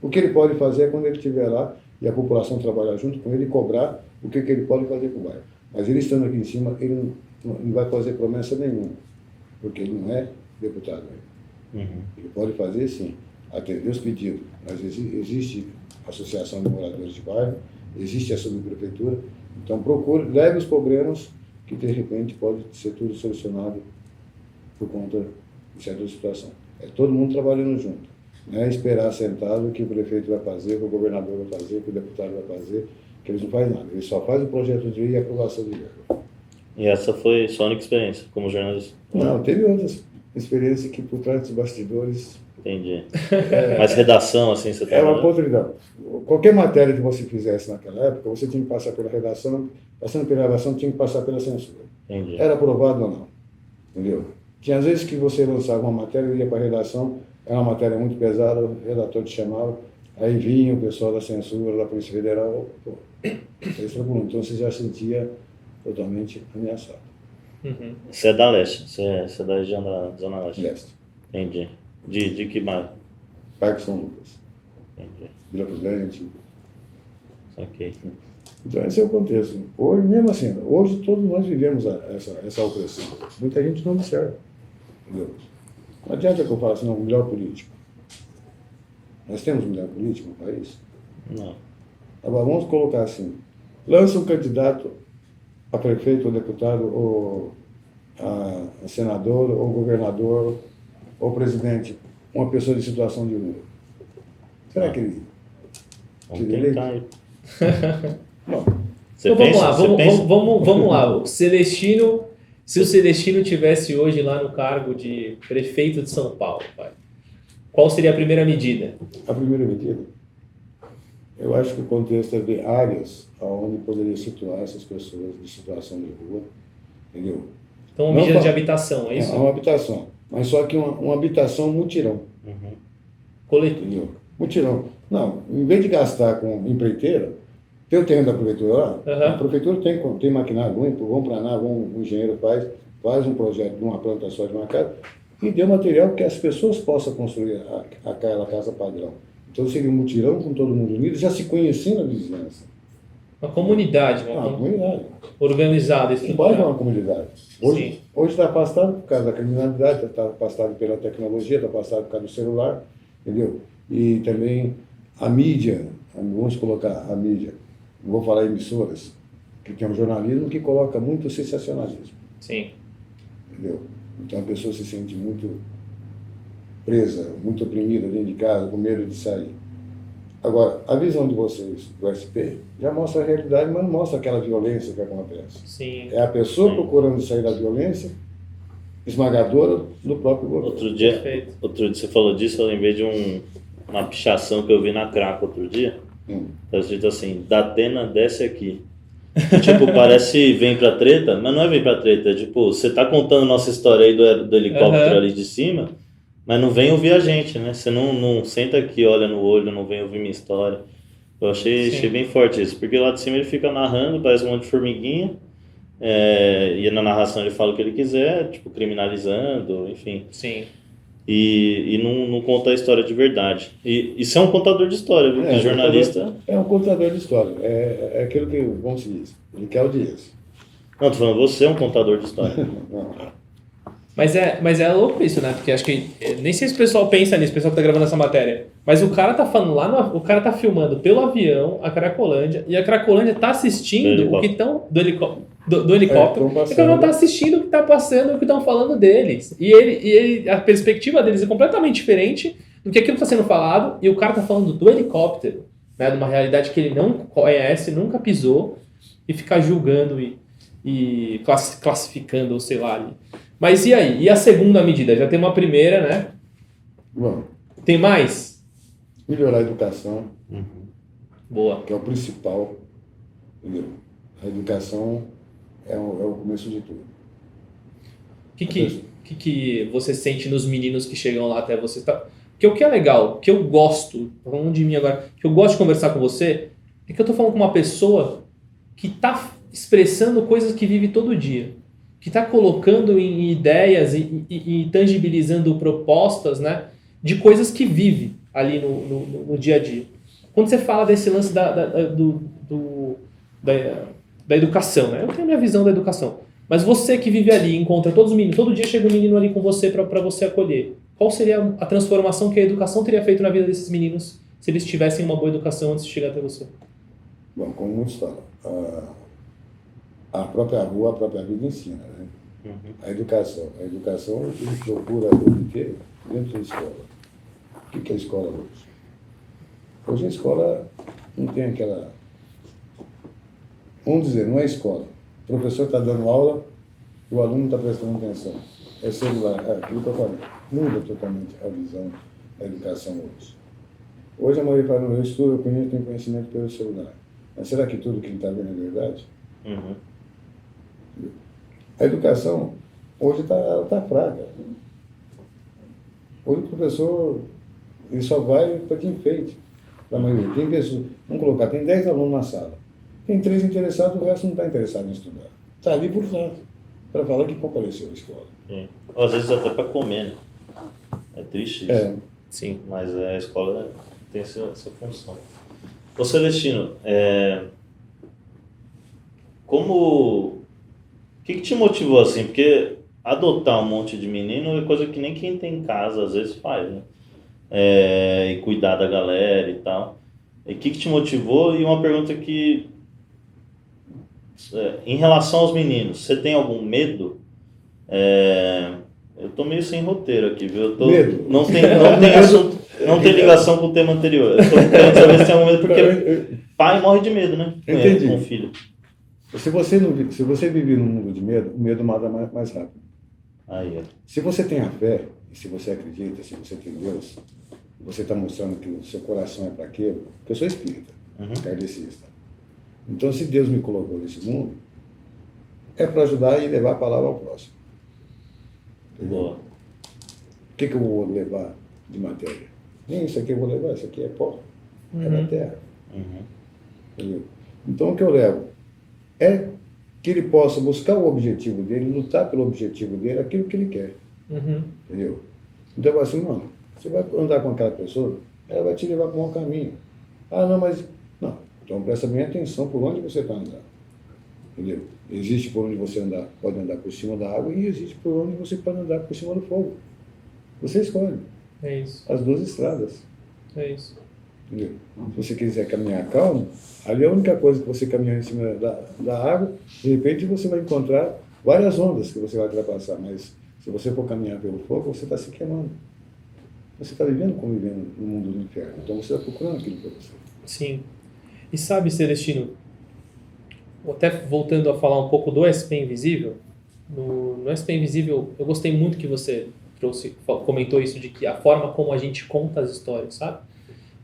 O que ele pode fazer é quando ele estiver lá e a população trabalhar junto com ele e cobrar o que ele pode fazer para o bairro. Mas ele estando aqui em cima, ele não vai fazer promessa nenhuma, porque ele não é deputado ainda. Ele pode fazer, sim, atender os pedidos, mas existe a Associação de Moradores de Bairro, existe a subprefeitura, então procure, leve os problemas que de repente pode ser tudo solucionado por conta de certa situação. É todo mundo trabalhando junto. Não é esperar sentado o que o prefeito vai fazer, o que o governador vai fazer, o que o deputado vai fazer, que eles não fazem nada. Eles só fazem o projeto de lei e a aprovação de verba. e essa foi sua única experiência como jornalista? Não, teve outras experiências que por trás dos bastidores Entendi. Mas redação, assim, você é uma tá... oportunidade. Qualquer matéria que você fizesse naquela época, você tinha que passar pela redação, passando pela redação tinha que passar pela censura. Entendi. Era aprovado ou não, entendeu? Tinha às vezes que você lançava uma matéria e ia para a redação, era uma matéria muito pesada, o redator te chamava, aí vinha o pessoal da censura, da Polícia Federal, pô, então você já sentia totalmente ameaçado. Você é da Leste, você é da região da Zona Leste. Leste, Entendi. De que bairro? Parque São Lucas, Entendi. Vila Prudente. Ok. Então esse é o contexto. Hoje, mesmo assim, hoje todos nós vivemos essa opressão. Muita gente não observa, entendeu? Não adianta que eu fale assim, não, melhor político. Nós temos um melhor político no país? Não. Agora, vamos colocar assim, lança um candidato a prefeito, ou deputado, ou a senador, ou governador, ou presidente, uma pessoa de situação de rua. Será que ele Vamos seria tentar eleito? aí. Não. Você Então pensa? vamos lá, Você pensa? vamos lá. O Celestino, se o Celestino tivesse hoje lá no cargo de prefeito de São Paulo, pai, qual seria a primeira medida? A primeira medida, eu acho que o contexto é ver áreas onde poderia situar essas pessoas de situação de rua, entendeu? Então, uma Não medida fa- de habitação, é isso? É uma habitação, mas só que uma habitação mutirão, Coletivo. entendeu? Mutirão. Não, em vez de gastar com empreiteira, tem o terreno da prefeitura lá, Aham. a prefeitura tem maquinário, vamos para lá, um engenheiro faz, faz um projeto de uma planta só de uma casa e dê material que as pessoas possam construir aquela casa padrão. Então seria um mutirão com todo mundo unido, já se conhecendo a vizinhança. Uma comunidade, Uma comunidade. organizada, Um bairro é estruturada. uma comunidade. Hoje está afastado por causa da criminalidade, está afastado pela tecnologia, está afastado por causa do celular, entendeu? E também a mídia, vamos colocar a mídia, não vou falar emissoras, que tem um jornalismo que coloca muito sensacionalismo, Sim. entendeu? Então a pessoa se sente muito presa, muito oprimida dentro de casa, com medo de sair. Agora, a visão de vocês do SP já mostra a realidade, mas não mostra aquela violência que acontece. Sim. É a pessoa procurando sair da violência esmagadora do próprio governo. Outro dia Perfeito. você falou disso, eu lembrei de uma pichação que eu vi na Craco outro dia. Tá escrito assim, Datena desce aqui. Tipo, parece vem pra treta, mas não é vem pra treta, é tipo, você tá contando nossa história aí do helicóptero ali de cima, mas não vem ouvir a gente, né? Você não senta aqui, olha no olho, não vem ouvir minha história. Eu achei bem forte isso, porque lá de cima ele fica narrando, parece um monte de formiguinha, e na narração ele fala o que ele quiser, tipo, criminalizando, enfim. Sim. E não conta a história de verdade. E isso é um contador de história, viu? Que jornalista... É um contador de história, é aquilo que, vamos dizer, ele quer audiência. Não, tô falando, você é um contador de história. Não. Mas é louco isso, né? Porque acho que nem sei se o pessoal pensa nisso, o pessoal que tá gravando essa matéria. Mas o cara tá falando lá, o cara tá filmando pelo avião a Cracolândia e a Cracolândia tá assistindo o que estão do helicóptero. tão E o não tá assistindo o que tá passando, o que estão falando deles. E ele, a perspectiva deles é completamente diferente do que aquilo que tá sendo falado. E o cara tá falando do helicóptero, né? De uma realidade que ele não conhece, nunca pisou, e ficar julgando e classificando, ou sei lá ali. Mas e aí? E a segunda medida? Já tem uma primeira, né? Bom, Tem mais? melhorar a educação, Boa. que é o principal, entendeu? A educação é o começo de tudo. O que você sente nos meninos que chegam lá até você? Porque o que é legal, que eu gosto, falando de mim agora, que eu gosto de conversar com você, é que eu tô falando com uma pessoa que tá expressando coisas que vive todo dia. Que está colocando em ideias e tangibilizando propostas, né, de coisas que vive ali no dia a dia. Quando você fala desse lance da educação, né, eu tenho a minha visão da educação, mas você que vive ali, encontra todos os meninos, todo dia chega um menino ali com você para você acolher. Qual seria a transformação que a educação teria feito na vida desses meninos se eles tivessem uma boa educação antes de chegar até você? Bom, como muitos falam, a própria rua, a própria vida ensina, né? A educação ele procura obter dentro da escola. O que é a escola hoje? Hoje a escola não tem aquela... Vamos dizer, não é escola. O professor está dando aula e o aluno está prestando atenção. É celular, é aquilo que eu falei. Muda totalmente a visão da educação hoje. Hoje a maioria fala, não, eu estudo, eu conheço, tenho conhecimento pelo celular. Mas será que tudo que ele está vendo é verdade? A educação hoje está fraca. Hoje o professor ele só vai para quem enfeite. Para a maioria. Tem pessoas, vamos colocar, tem 10 alunos na sala. Tem 3 interessados, o resto não está interessado em estudar. Está ali por fato, para falar que compareceu à escola. Ou às vezes até para comer, né? É triste isso. Sim. Mas a escola tem essa função. Ô Celestino, o que te motivou assim? Porque adotar um monte de menino é coisa que nem quem tem em casa às vezes faz, né? E cuidar da galera e tal. E o que te motivou? E uma pergunta que, em relação aos meninos, você tem algum medo? Eu tô meio sem roteiro aqui, viu? Medo? Não tem assunto, não tem ligação com o tema anterior. Eu tô querendo saber se tem algum medo, porque pai morre de medo, né? Entendi. Com o filho. Se você vive num mundo de medo, o medo mata mais rápido. Aí, Se você tem a fé, e se você acredita, se você tem Deus, você está mostrando que o seu coração é para aquilo, porque eu sou espírita, kardecista. Então, se Deus me colocou nesse mundo, é para ajudar e levar a palavra ao próximo. Boa. O que eu vou levar de matéria? Nem isso aqui eu vou levar, isso aqui é pó, é da terra. Entendeu? Então, o que eu levo é que ele possa buscar o objetivo dele, lutar pelo objetivo dele, aquilo que ele quer. Entendeu? Então, assim, mano, você vai andar com aquela pessoa, ela vai te levar para um mau caminho. Ah, não, mas... Não. Então, presta bem atenção por onde você está andando. Entendeu? Existe por onde você pode andar por cima da água e existe por onde você pode andar por cima do fogo. Você escolhe. É isso. As duas estradas. É isso. Entendeu? Se você quiser caminhar calmo, ali a única coisa que você caminhar em cima da água, de repente você vai encontrar várias ondas que você vai ultrapassar, mas se você for caminhar pelo fogo, você está se queimando. Você está convivendo no mundo do inferno. Então você está procurando aquilo para você. Sim. E sabe, Celestino, até voltando a falar um pouco do SP Invisível, no SP Invisível, eu gostei muito que você comentou isso, de que a forma como a gente conta as histórias, sabe?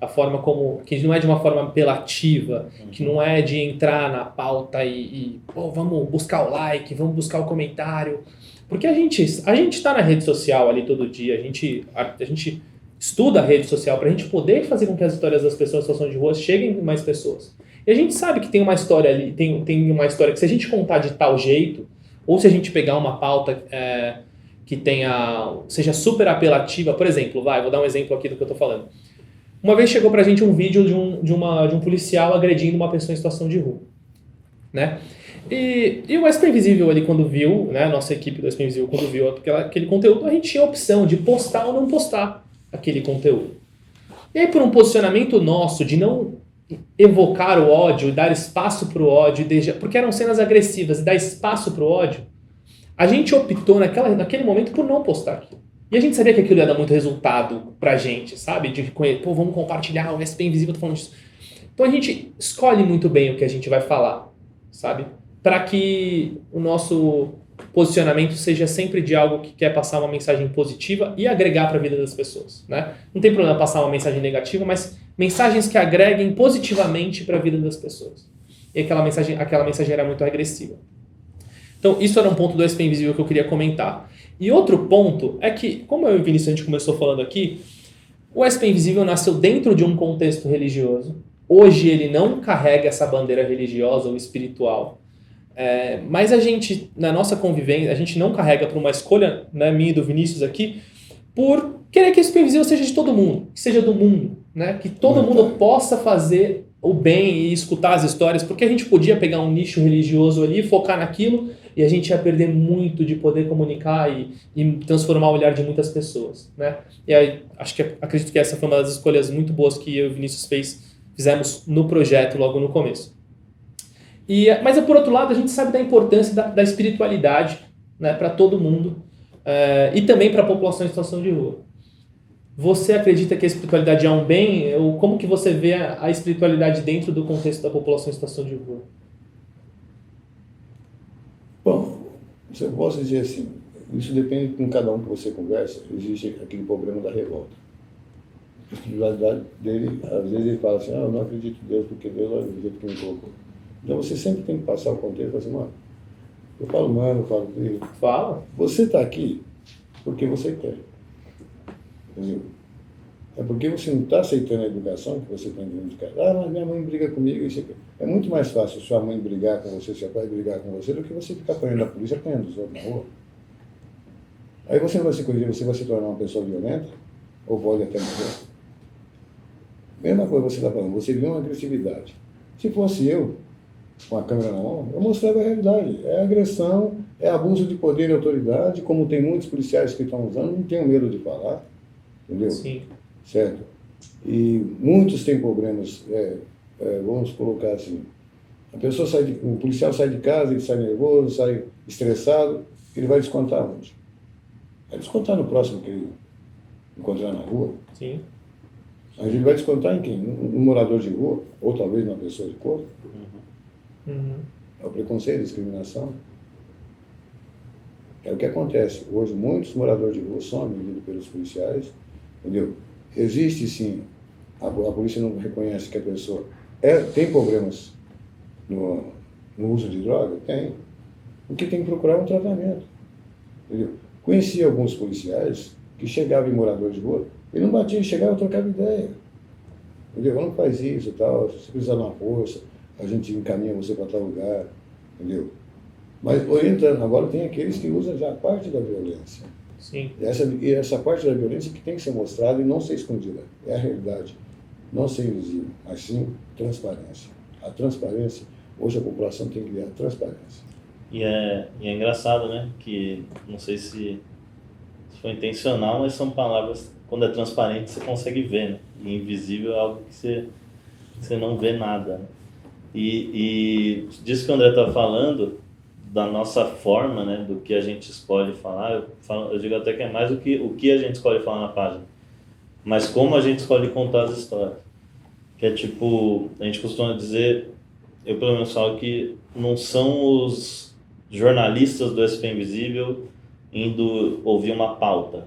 A forma como, que não é de uma forma apelativa, que não é de entrar na pauta e vamos buscar o like, vamos buscar o comentário, porque a gente está na rede social ali todo dia, a gente estuda a rede social para a gente poder fazer com que as histórias das pessoas em situação de rua cheguem a mais pessoas. E a gente sabe que tem uma história ali, tem uma história que se a gente contar de tal jeito, ou se a gente pegar uma pauta que seja super apelativa, por exemplo, vou dar um exemplo aqui do que eu estou falando. Uma vez chegou pra gente um vídeo de um policial agredindo uma pessoa em situação de rua, né? E o SP Invisível ali, quando viu, né, a nossa equipe do SP Invisível, quando viu aquele conteúdo, a gente tinha a opção de postar ou não postar aquele conteúdo. E aí, por um posicionamento nosso de não evocar o ódio e dar espaço pro ódio, porque eram cenas agressivas, e dar espaço pro ódio, a gente optou naquele momento por não postar aquilo. E a gente sabia que aquilo ia dar muito resultado pra gente, sabe? Vamos compartilhar, o SP Invisível tá falando disso. Então a gente escolhe muito bem o que a gente vai falar, sabe? Para que o nosso posicionamento seja sempre de algo que quer passar uma mensagem positiva e agregar para a vida das pessoas, né? Não tem problema passar uma mensagem negativa, mas mensagens que agreguem positivamente para a vida das pessoas. E aquela mensagem era muito agressiva. Então, isso era um ponto do SP Invisível que eu queria comentar. E outro ponto é que, como eu e o Vinícius a gente começou falando aqui, o SP Invisível nasceu dentro de um contexto religioso. Hoje ele não carrega essa bandeira religiosa ou espiritual. Mas a gente, na nossa convivência, a gente não carrega por uma escolha, né, minha e do Vinícius aqui, por querer que o SP Invisível seja de todo mundo, que seja do mundo, né? Que todo mundo possa fazer o bem e escutar as histórias, porque a gente podia pegar um nicho religioso ali, focar naquilo, e a gente ia perder muito de poder comunicar e transformar o olhar de muitas pessoas, né? E aí, acredito que essa foi uma das escolhas muito boas que eu e o Vinícius fizemos no projeto logo no começo. Mas, por outro lado, a gente sabe da importância da espiritualidade, né, para todo mundo, e também para a população em situação de rua. Você acredita que a espiritualidade é um bem? Ou como que você vê a espiritualidade dentro do contexto da população em situação de rua? Bom, você pode dizer assim, isso depende com cada um que você conversa, existe aquele problema da revolta. A espiritualidade dele, às vezes ele fala assim, eu não acredito em Deus porque Deus é o jeito que me colocou. Então você sempre tem que passar o contexto e falar assim, mano, eu falo dele. Fala. Você está aqui porque você quer. Entendeu? É porque você não está aceitando a educação que você tem dentro de casa. Mas minha mãe briga comigo. Isso aqui. É muito mais fácil sua mãe brigar com você, seu pai brigar com você, do que você ficar apanhando a polícia, apanhando os outros na rua. Aí você não vai se corrigir, você vai se tornar uma pessoa violenta, ou pode até morrer. Mesma coisa você está falando, você viu uma agressividade. Se fosse eu, com a câmera na mão, eu mostrava a realidade. É agressão, é abuso de poder e autoridade, como tem muitos policiais que estão usando, não tenho medo de falar, entendeu? Sim. Certo? E muitos têm problemas, vamos colocar assim, o policial sai de casa, ele sai nervoso, sai estressado, ele vai descontar onde? Vai descontar no próximo que ele encontrar na rua. Sim. Mas ele vai descontar em quem? Um morador de rua, ou talvez uma pessoa de cor. Uhum. É o preconceito, a discriminação. É o que acontece. Hoje, muitos moradores de rua são agredidos pelos policiais, entendeu? Existe, sim, a polícia não reconhece que a pessoa tem problemas no uso de droga? Tem. O que tem que procurar é um tratamento, entendeu? Conheci alguns policiais que chegavam em moradores de rua, e não batiam, chegavam a trocar ideia. Entendeu? Não faz isso e tal, se precisar de uma força, a gente encaminha você para tal lugar, entendeu? Mas orientando, agora tem aqueles que usam já a parte da violência. Sim. E essa parte da violência que tem que ser mostrada e não ser escondida. É a realidade. Não ser invisível, mas sim transparência. A transparência, hoje a população tem que ver a transparência. E é engraçado, né? Que não sei se foi intencional, mas são palavras, quando é transparente, você consegue ver, né? E invisível é algo que você não vê nada. Né? E disso que o André está falando, da nossa forma, né? Do que a gente escolhe falar, eu digo até que é mais o que a gente escolhe falar na página, mas como a gente escolhe contar as histórias. Que é tipo, a gente costuma dizer, eu pelo menos falo que não são os jornalistas do SP Invisível indo ouvir uma pauta.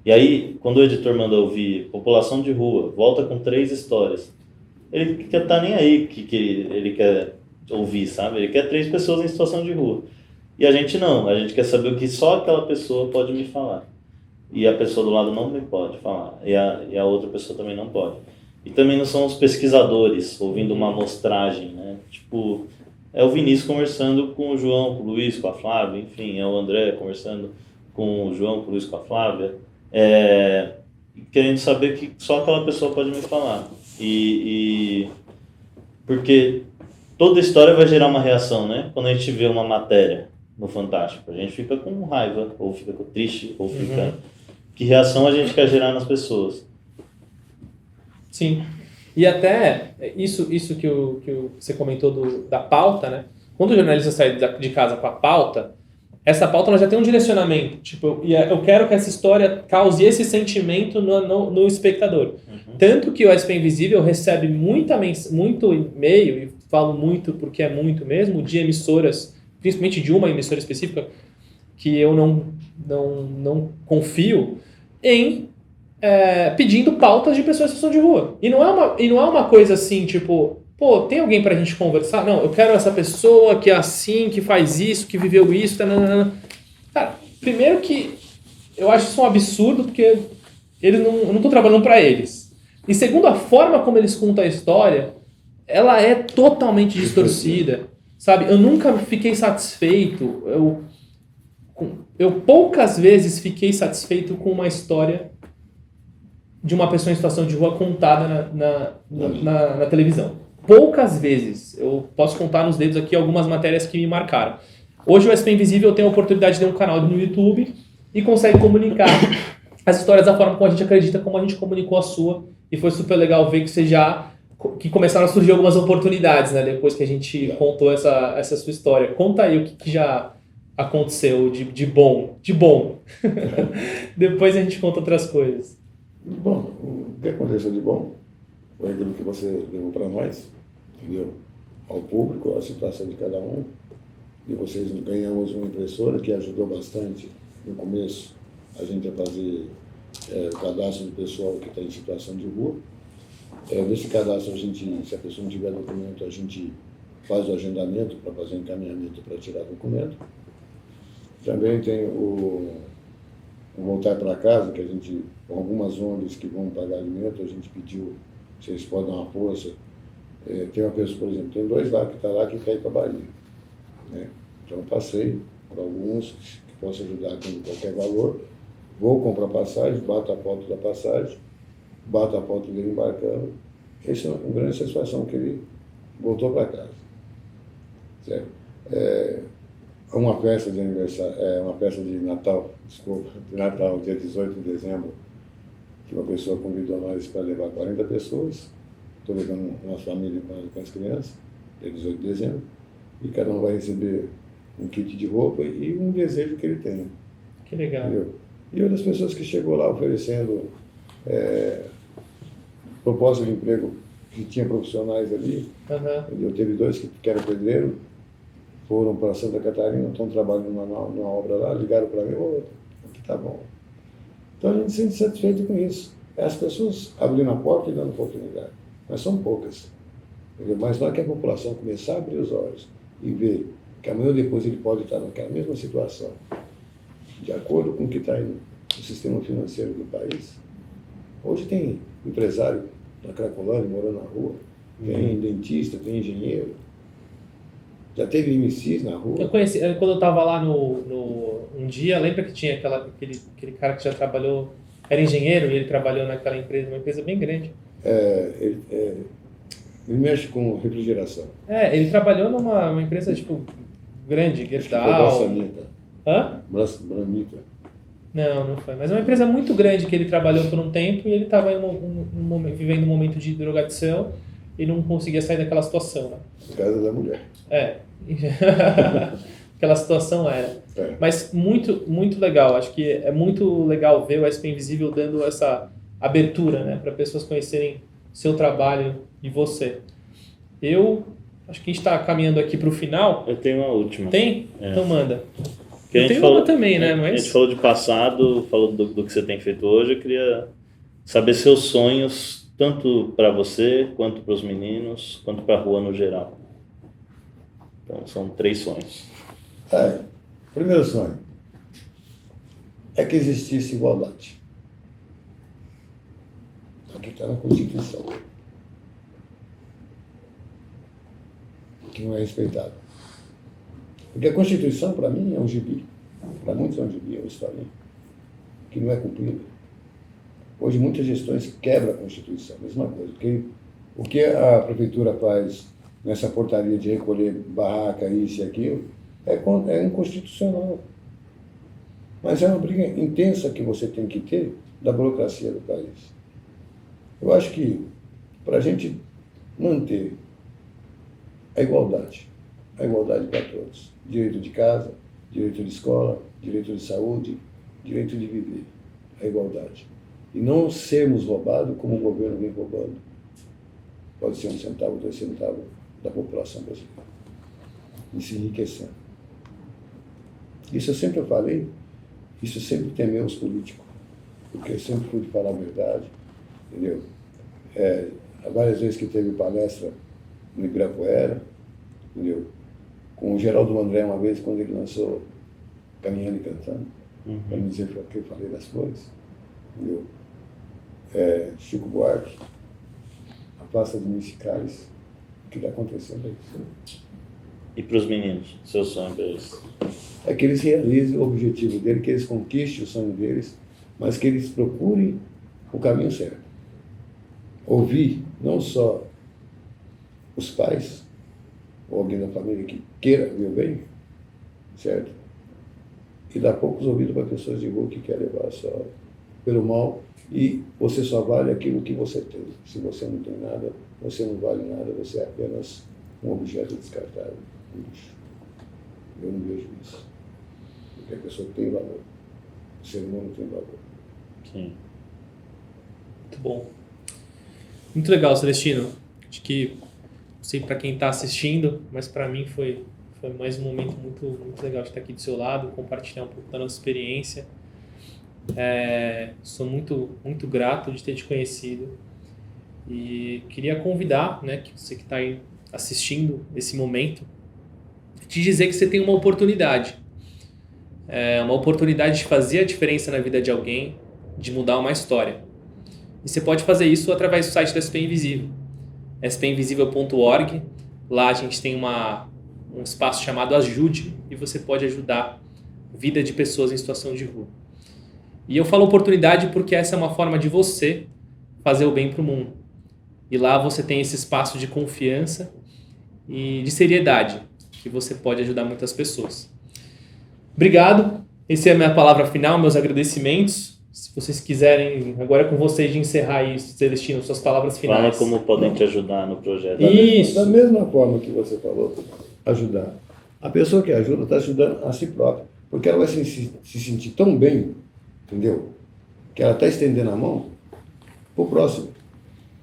E aí, quando o editor manda ouvir população de rua, volta com 3 histórias, ele quer tá nem aí que ele quer ouvir, sabe? Ele quer 3 pessoas em situação de rua. E a gente não, a gente quer saber o que só aquela pessoa pode me falar. E a pessoa do lado não me pode falar. E a outra pessoa também não pode. E também não são os pesquisadores ouvindo uma amostragem, né? Tipo, é o Vinícius conversando com o João, com o Luiz, com a Flávia, enfim, é o André conversando com o João, com o Luiz, com a Flávia, querendo saber que só aquela pessoa pode me falar. Porque toda história vai gerar uma reação, né? Quando a gente vê uma matéria no Fantástico, a gente fica com raiva, ou fica com triste, ou fica... Que reação a gente quer gerar nas pessoas? Sim. E até isso que você comentou da pauta, né? Quando o jornalista sai de casa com a pauta, essa pauta ela já tem um direcionamento. Tipo, eu quero que essa história cause esse sentimento no espectador. Tanto que o SP Invisível recebe muito e-mail, e falo muito porque é muito mesmo, de emissoras, principalmente de uma emissora específica, que eu não confio em pedindo pautas de pessoas em situação de rua. E não é uma coisa assim, tipo, pô, tem alguém pra gente conversar? Não, eu quero essa pessoa que é assim, que faz isso, que viveu isso, Cara, primeiro que eu acho isso um absurdo, porque eles eu não tô trabalhando pra eles. E segundo, a forma como eles contam a história, ela é totalmente distorcida, sabe? Eu nunca fiquei satisfeito, eu poucas vezes fiquei satisfeito com uma história de uma pessoa em situação de rua contada na televisão. Poucas vezes. Eu posso contar nos dedos aqui algumas matérias que me marcaram. Hoje o SP Invisível tem a oportunidade de ter um canal no YouTube e consegue comunicar as histórias da forma como a gente acredita, como a gente comunicou a sua. E foi super legal ver que começaram a surgir algumas oportunidades, né? Depois que a gente contou essa sua história. Conta aí o que já aconteceu de bom. De bom. Depois a gente conta outras coisas. Bom, o que aconteceu de bom foi aquilo que você levou para nós, entendeu? Ao público, a situação de cada um. E vocês ganhamos uma impressora que ajudou bastante no começo a gente a fazer o cadastro do pessoal que está em situação de rua. Nesse cadastro, se a pessoa não tiver documento, a gente faz o agendamento para fazer encaminhamento para tirar documento. Também tem o Voltar para Casa, que a gente, com algumas ONGs que vão pagar alimento, a gente pediu se eles podem dar uma força. Tem uma pessoa, por exemplo, tem 2 lá que está lá que quer ir para a Bahia. Né? Então eu passei para alguns que possam ajudar com qualquer valor. Vou comprar passagem, bato a foto da passagem, bato a foto dele embarcando. Essa é uma grande satisfação que ele voltou para casa. Certo? Uma festa de aniversário, uma festa de Natal, dia 18 de dezembro, que uma pessoa convidou nós para levar 40 pessoas. Estou levando uma família com as crianças, dia 18 de dezembro, e cada um vai receber um kit de roupa e um desejo que ele tem. Que legal. Entendeu? E uma das pessoas que chegou lá oferecendo proposta de emprego, que tinha profissionais ali, eu teve 2 que eram pedreiro, foram para Santa Catarina, estão trabalhando numa obra lá, ligaram para mim, aqui tá bom. Então a gente se sente satisfeito com isso. É as pessoas abrindo a porta e dando oportunidade. Mas são poucas. Entendeu? Mas na hora que a população começar a abrir os olhos e ver que amanhã ou depois ele pode estar naquela mesma situação, de acordo com o que está no sistema financeiro do país. Hoje tem empresário na Cracolândia morando na rua, tem dentista, tem engenheiro. Já teve MCs na rua. Eu conheci, quando eu tava lá um dia, lembra que tinha aquele cara que já trabalhou, era engenheiro e ele trabalhou naquela empresa, uma empresa bem grande. Ele mexe com refrigeração. Ele trabalhou numa empresa, tipo, grande, Brassanita. Gerdau. Hã? Branita. Não foi. Mas é uma empresa muito grande que ele trabalhou por um tempo e ele estava vivendo um momento de drogadição e não conseguia sair daquela situação, né? Casa da mulher. Aquela situação era. Mas muito, muito legal. Acho que é muito legal ver o SP Invisível dando essa abertura, né? Para pessoas conhecerem seu trabalho e você. Eu acho que a gente está caminhando aqui para o final. Eu tenho uma última. Tem? Então manda. Eu tenho uma também, né? A gente falou de passado, falou do que você tem feito hoje. Eu queria saber seus sonhos, tanto para você, quanto para os meninos, quanto para a rua no geral. Então, são 3 sonhos. Primeiro sonho é que existisse igualdade. Aqui está na Constituição. Que não é respeitado. Porque a Constituição, para mim, é um gibi. Para muitos é um gibi, é uma historinha. Que não é cumprida. Hoje, muitas gestões quebram a Constituição, mesma coisa. O que a prefeitura faz nessa portaria de recolher barraca, isso e aquilo, é inconstitucional. Mas é uma briga intensa que você tem que ter da burocracia do país. Eu acho que, para a gente manter a igualdade para todos, direito de casa, direito de escola, direito de saúde, direito de viver, a igualdade. E não sermos roubados como o governo vem roubando. Pode ser 1 centavo, 2 centavos da população brasileira. E se enriquecendo. Isso eu sempre falei, isso sempre temeu os políticos, porque eu sempre fui de falar a verdade, entendeu? Várias vezes que teve palestra no Ibirapuera, entendeu? Com o Geraldo André uma vez, quando ele lançou Caminhando e Cantando, para me dizer que eu falei das flores, entendeu? Chico Buarque, a Praça de Mexicais, o que está acontecendo é isso. E para os meninos, seu sonho para eles? É que eles realizem o objetivo deles, que eles conquistem o sonho deles, mas que eles procurem o caminho certo. Ouvir não só os pais, ou alguém da família que queira ver o bem, certo? E dar poucos ouvidos para pessoas de rua que querem levar só pelo mal, e você só vale aquilo que você tem. Se você não tem nada, você não vale nada, você é apenas um objeto descartável, um lixo. Eu não vejo isso. Porque a pessoa tem valor. O ser humano tem valor. Sim. Muito bom. Muito legal, Celestino. Acho que, não sei para quem está assistindo, mas para mim foi mais um momento muito, muito legal de estar aqui do seu lado, compartilhar um pouco da nossa experiência. Sou muito, muito grato de ter te conhecido e queria convidar, né, que você que está aí assistindo esse momento, te dizer que você tem uma oportunidade. Uma oportunidade de fazer a diferença na vida de alguém, de mudar uma história. E você pode fazer isso através do site da SP Invisível, spinvisível.org. Lá a gente tem um espaço chamado Ajude e você pode ajudar a vida de pessoas em situação de rua. E eu falo oportunidade porque essa é uma forma de você fazer o bem para o mundo. E lá você tem esse espaço de confiança e de seriedade, que você pode ajudar muitas pessoas. Obrigado. Essa é a minha palavra final, meus agradecimentos. Se vocês quiserem, agora é com vocês de encerrar isso, Celestino, suas palavras finais. Fala como podem te ajudar no projeto. Isso. Da mesma forma que você falou, ajudar. A pessoa que ajuda está ajudando a si própria, porque ela vai se sentir tão bem, entendeu? Que ela está estendendo a mão para o próximo.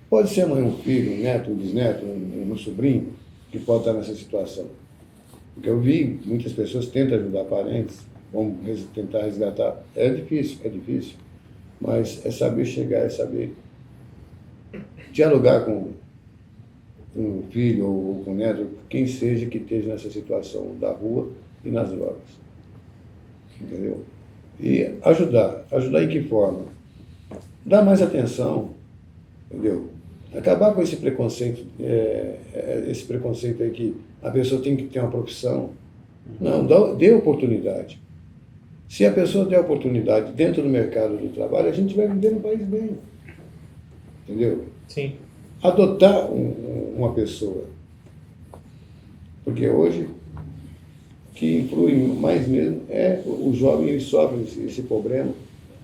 Pode ser a mãe, um filho, um neto, um bisneto, um sobrinho, que pode estar nessa situação. Porque eu vi muitas pessoas tentam ajudar parentes, vão tentar resgatar. É difícil. Mas é saber chegar, é saber dialogar com um filho ou com um neto, quem seja que esteja nessa situação da rua e nas drogas. Entendeu? E ajudar em que forma? Dar mais atenção, entendeu? Acabar com esse preconceito aí que a pessoa tem que ter uma profissão. Não, dê oportunidade. Se a pessoa der oportunidade dentro do mercado do trabalho, a gente vai viver no país bem. Entendeu? Sim. Adotar uma pessoa. Porque hoje, o que influi mais mesmo é o jovem, ele sofre esse problema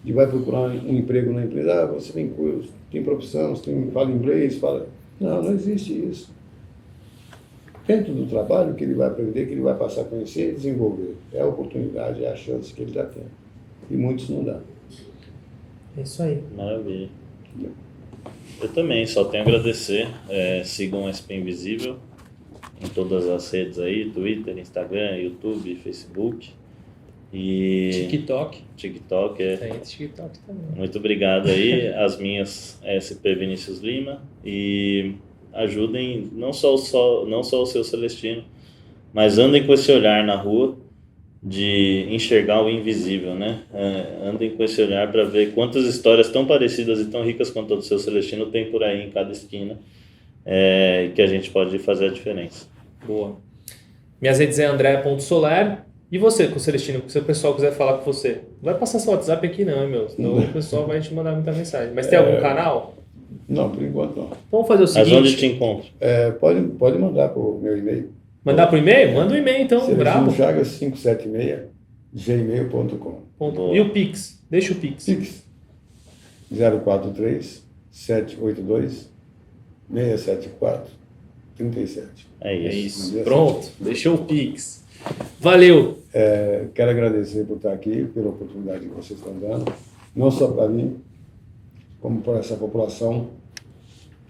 de vai procurar um emprego na empresa. Ah, você tem curso, tem profissão, você fala inglês, fala... Não, não existe isso. Dentro do trabalho que ele vai aprender, que ele vai passar a conhecer e desenvolver. É a oportunidade, é a chance que ele está tendo. E muitos não dão. É isso aí. Maravilha. Eu também só tenho a agradecer. Sigam o SP Invisível em todas as redes aí, Twitter, Instagram, YouTube, Facebook e TikTok. Tem TikTok também. Muito obrigado aí. As minhas SP Vinícius Lima, e ajudem não só o seu Celestino, mas andem com esse olhar na rua de enxergar o invisível, né? Andem com esse olhar para ver quantas histórias tão parecidas e tão ricas quanto a do seu Celestino tem por aí em cada esquina, que a gente pode fazer a diferença. Boa. Minhas redes é andré.soler. E você, com o Celestino, se o pessoal quiser falar com você, não vai passar seu WhatsApp aqui não, meu. Senão o pessoal vai te mandar muita mensagem. Mas tem algum canal? Não, por enquanto não. Vamos fazer o seguinte. Mas onde te encontro? Pode mandar para o meu e-mail. Mandar por e-mail? Manda um e-mail então, brabo. Chagas576gmail.com. E o Pix? Deixa o Pix. Pix 043-782-674-37. É É isso. isso. Pronto. Deixou o Pix. Valeu. Quero agradecer por estar aqui, pela oportunidade que vocês estão dando, não só para mim, como para essa população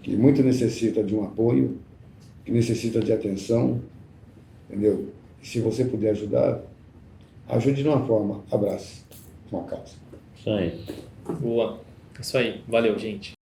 que muito necessita de um apoio, que necessita de atenção, entendeu? E se você puder ajudar, ajude de uma forma, abrace uma causa. Isso aí. Boa. Isso aí. Valeu, gente.